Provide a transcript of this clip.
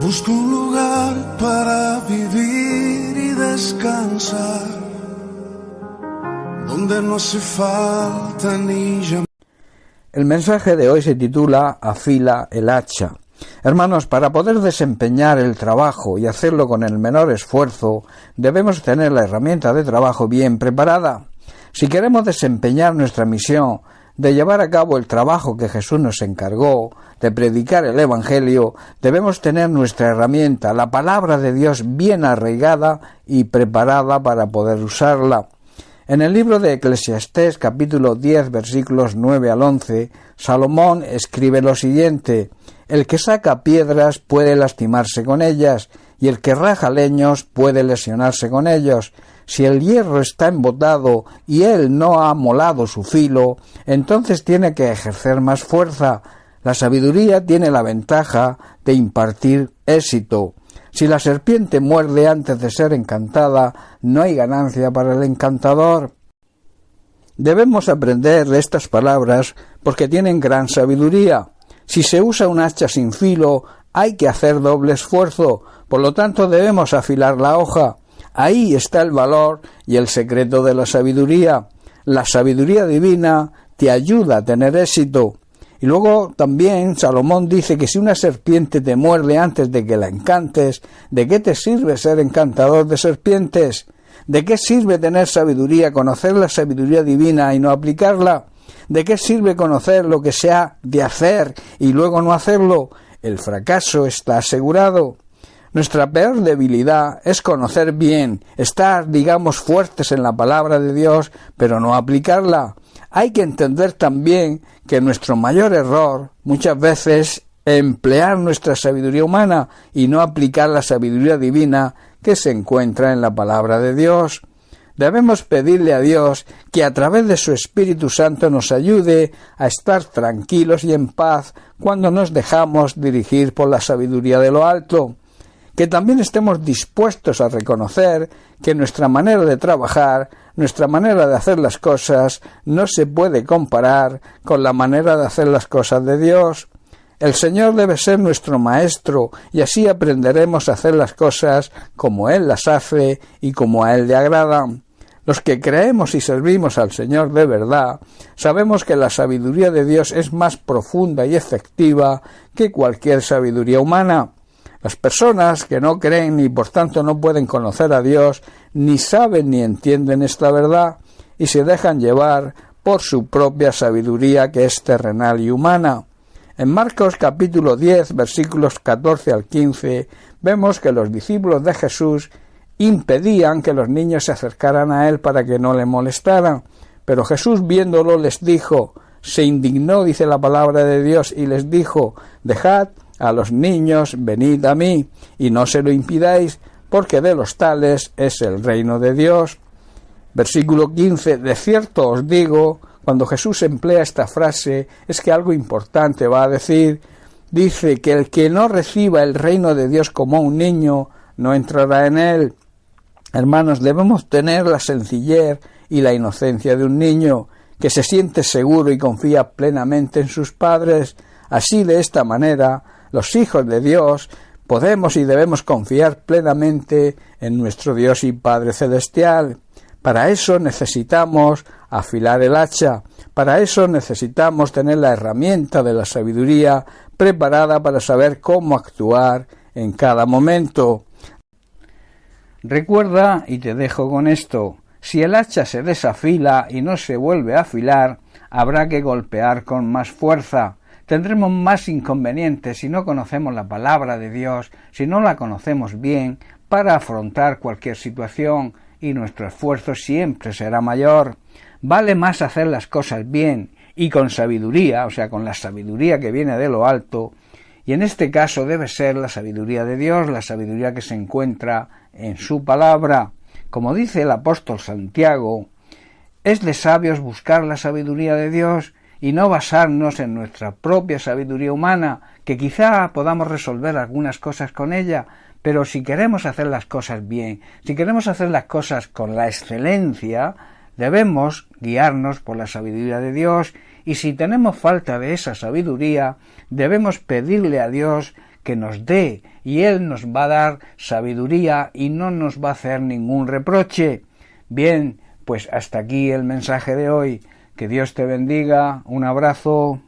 Busco un lugar para vivir y descansar, donde no hace falta ni llamar. El mensaje de hoy se titula Afila el hacha. Hermanos, para poder desempeñar el trabajo y hacerlo con el menor esfuerzo, debemos tener la herramienta de trabajo bien preparada. Si queremos desempeñar nuestra misión de llevar a cabo el trabajo que Jesús nos encargó, de predicar el Evangelio, debemos tener nuestra herramienta, la palabra de Dios, bien arraigada y preparada para poder usarla. En el libro de Eclesiastés, capítulo 10, versículos 9 al 11, Salomón escribe lo siguiente: el que saca piedras puede lastimarse con ellas, y el que raja leños puede lesionarse con ellos. Si el hierro está embotado y él no ha molado su filo, entonces tiene que ejercer más fuerza. La sabiduría tiene la ventaja de impartir éxito. Si la serpiente muerde antes de ser encantada, no hay ganancia para el encantador. Debemos aprender de estas palabras porque tienen gran sabiduría. Si se usa un hacha sin filo, hay que hacer doble esfuerzo, por lo tanto debemos afilar la hoja. Ahí está el valor y el secreto de la sabiduría. La sabiduría divina te ayuda a tener éxito. Y luego también Salomón dice que si una serpiente te muerde antes de que la encantes, ¿de qué te sirve ser encantador de serpientes? ¿De qué sirve tener sabiduría, conocer la sabiduría divina y no aplicarla? ¿De qué sirve conocer lo que se ha de hacer y luego no hacerlo? El fracaso está asegurado. Nuestra peor debilidad es conocer bien, estar, digamos, fuertes en la palabra de Dios, pero no aplicarla. Hay que entender también que nuestro mayor error muchas veces es emplear nuestra sabiduría humana y no aplicar la sabiduría divina que se encuentra en la palabra de Dios. Debemos pedirle a Dios que a través de su Espíritu Santo nos ayude a estar tranquilos y en paz cuando nos dejamos dirigir por la sabiduría de lo alto. Que también estemos dispuestos a reconocer que nuestra manera de trabajar, nuestra manera de hacer las cosas, no se puede comparar con la manera de hacer las cosas de Dios. El Señor debe ser nuestro Maestro y así aprenderemos a hacer las cosas como Él las hace y como a Él le agradan. Los que creemos y servimos al Señor de verdad, sabemos que la sabiduría de Dios es más profunda y efectiva que cualquier sabiduría humana. Las personas que no creen y por tanto no pueden conocer a Dios, ni saben ni entienden esta verdad y se dejan llevar por su propia sabiduría que es terrenal y humana. En Marcos capítulo 10, versículos 14 al 15, vemos que los discípulos de Jesús impedían que los niños se acercaran a él para que no le molestaran, pero Jesús viéndolo les dijo, se indignó, dice la palabra de Dios, y les dijo, dejad a los niños, venid a mí, y no se lo impidáis, porque de los tales es el reino de Dios. Versículo 15, de cierto os digo, cuando Jesús emplea esta frase, es que algo importante va a decir. Dice que el que no reciba el reino de Dios como un niño, no entrará en él. Hermanos, debemos tener la sencillez y la inocencia de un niño, que se siente seguro y confía plenamente en sus padres. Así, de esta manera, los hijos de Dios podemos y debemos confiar plenamente en nuestro Dios y Padre Celestial. Para eso necesitamos afilar el hacha, para eso necesitamos tener la herramienta de la sabiduría preparada para saber cómo actuar en cada momento. Recuerda, y te dejo con esto, si el hacha se desafila y no se vuelve a afilar, habrá que golpear con más fuerza. Tendremos más inconvenientes si no conocemos la palabra de Dios, si no la conocemos bien, para afrontar cualquier situación, y nuestro esfuerzo siempre será mayor. Vale más hacer las cosas bien y con sabiduría, o sea, con la sabiduría que viene de lo alto, y en este caso debe ser la sabiduría de Dios, la sabiduría que se encuentra en su palabra. Como dice el apóstol Santiago, es de sabios buscar la sabiduría de Dios y no basarnos en nuestra propia sabiduría humana, que quizá podamos resolver algunas cosas con ella, pero si queremos hacer las cosas bien, si queremos hacer las cosas con la excelencia, debemos guiarnos por la sabiduría de Dios, y si tenemos falta de esa sabiduría, debemos pedirle a Dios que nos dé, y Él nos va a dar sabiduría y no nos va a hacer ningún reproche. Bien, pues hasta aquí el mensaje de hoy. Que Dios te bendiga. Un abrazo.